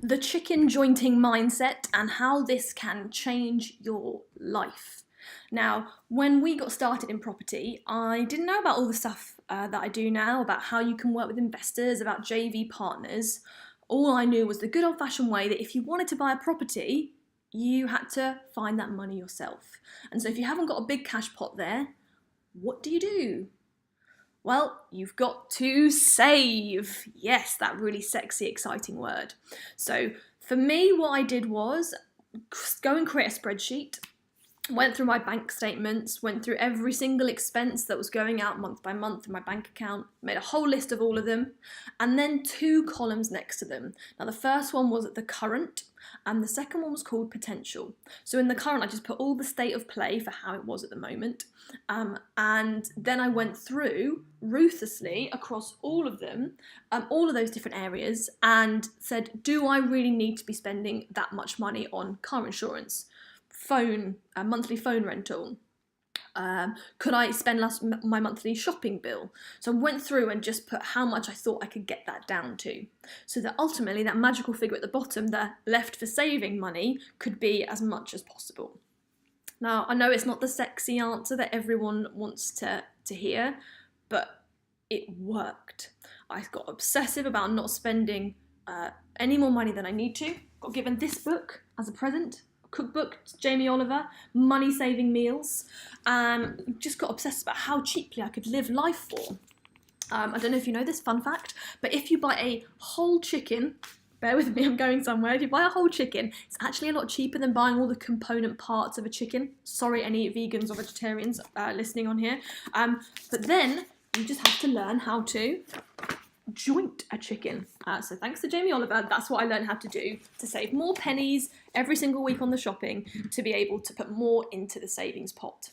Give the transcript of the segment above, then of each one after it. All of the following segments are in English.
The chicken jointing mindset and how this can change your life. Now, when we got started in property, I didn't know about all the stuff that I do now, about how you can work with investors, about JV partners. All I knew was the good old fashioned way that if you wanted to buy a property, you had to find that money yourself. And so if you haven't got a big cash pot there, what do you do? Well, you've got to save. Yes, that really sexy, exciting word. So for me, what I did was go and create a spreadsheet, went through my bank statements, went through every single expense that was going out month by month in my bank account, made a whole list of all of them, and then two columns next to them. Now, the first one was the current, and the second one was called potential. So in the current, I just put all the state of play for how it was at the moment, and then I went through ruthlessly across all of them, all of those different areas, and said, do I really need to be spending that much money on car insurance? A monthly phone rental? Could I spend my monthly shopping bill? So I went through and just put how much I thought I could get that down to. So that ultimately that magical figure at the bottom, the left for saving money, could be as much as possible. Now, I know it's not the sexy answer that everyone wants to hear, but it worked. I got obsessive about not spending any more money than I need to. Got given this book as a present, cookbook, Jamie Oliver, Money Saving Meals. Just got obsessed about how cheaply I could live life for. I don't know if you know this fun fact, but if you buy a whole chicken, bear with me, I'm going somewhere. If you buy a whole chicken, it's actually a lot cheaper than buying all the component parts of a chicken. Sorry, any vegans or vegetarians listening on here. But then you just have to learn how to joint a chicken. So thanks to Jamie Oliver, that's what I learned how to do to save more pennies every single week on the shopping, to be able to put more into the savings pot.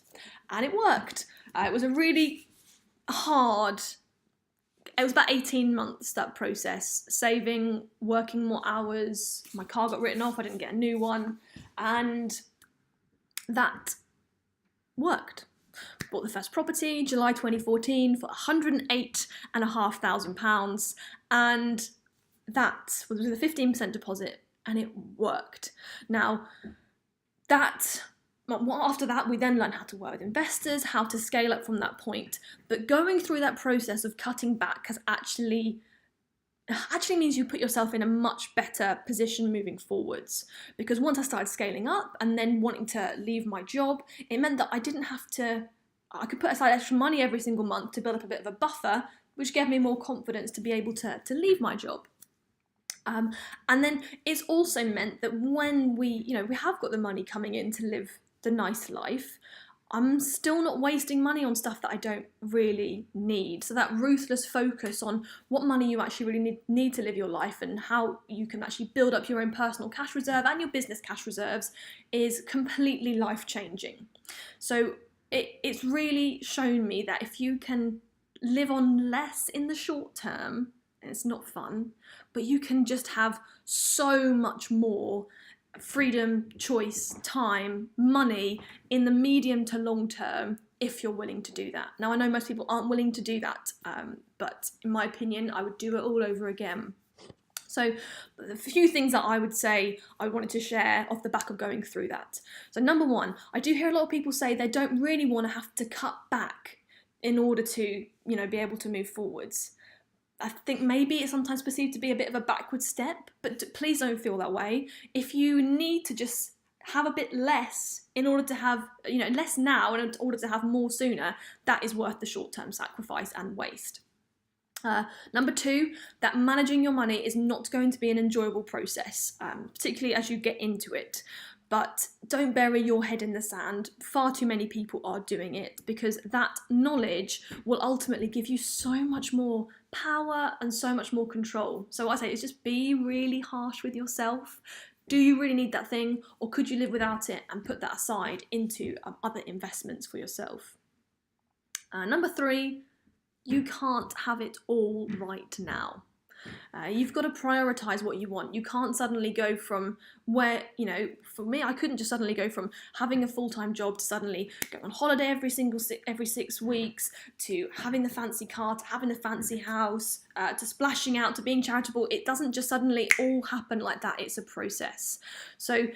And it worked. It was a really hard, it was about 18 months, that process, saving, working more hours. My car got written off, I didn't get a new one, and that worked. Bought the first property, July 2014, for £108,500, and that was with a 15% deposit, and it worked. Now, after that, we then learned how to work with investors, how to scale up from that point. But going through that process of cutting back has actually means you put yourself in a much better position moving forwards. Because once I started scaling up and then wanting to leave my job, it meant that I could put aside extra money every single month to build up a bit of a buffer, which gave me more confidence to be able to leave my job. And then it's also meant that when we have got the money coming in to live the nice life, I'm still not wasting money on stuff that I don't really need. So that ruthless focus on what money you actually really need to live your life, and how you can actually build up your own personal cash reserve and your business cash reserves, is completely life-changing. So it's really shown me that if you can live on less in the short term, and it's not fun, but you can just have so much more freedom, choice, time, money in the medium to long term if you're willing to do that. Now, I know most people aren't willing to do that, but in my opinion, I would do it all over again. So the few things that I would say I wanted to share off the back of going through that. So number one, I do hear a lot of people say they don't really want to have to cut back in order to, be able to move forwards. I think maybe it's sometimes perceived to be a bit of a backward step, but please don't feel that way. If you need to just have a bit less in order to have, less now in order to have more sooner, that is worth the short-term sacrifice and waste. Number two, that managing your money is not going to be an enjoyable process, particularly as you get into it. But don't bury your head in the sand. Far too many people are doing it, because that knowledge will ultimately give you so much more power and so much more control. So what I say is just be really harsh with yourself. Do you really need that thing, or could you live without it and put that aside into other investments for yourself? Number three, you can't have it all right now. You've got to prioritize what you want. You can't suddenly go from where, for me, I couldn't just suddenly go from having a full-time job to suddenly go on holiday every 6 weeks, to having the fancy car, to having the fancy house, to splashing out, to being charitable. It doesn't just suddenly all happen like that. It's a process. So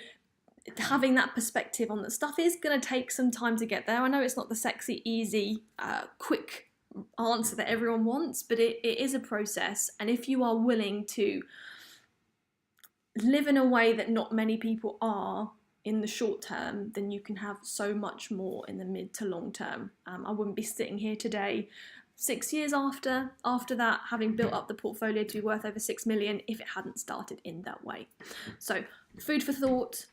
having that perspective on that stuff is going to take some time to get there. I know it's not the sexy, easy, quick answer that everyone wants, but it is a process. And if you are willing to live in a way that not many people are in the short term, then you can have so much more in the mid to long term. I wouldn't be sitting here today 6 years after that, having built up the portfolio to be worth over 6 million, if it hadn't started in that way. So food for thought.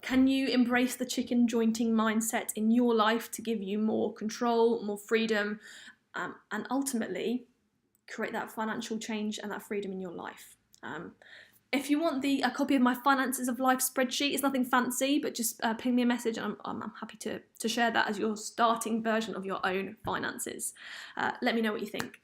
Can you embrace the chicken jointing mindset in your life to give you more control, more freedom, and ultimately create that financial change and that freedom in your life? If you want a copy of my Finances of Life spreadsheet, it's nothing fancy, but just ping me a message, and I'm happy to share that as your starting version of your own finances. Let me know what you think.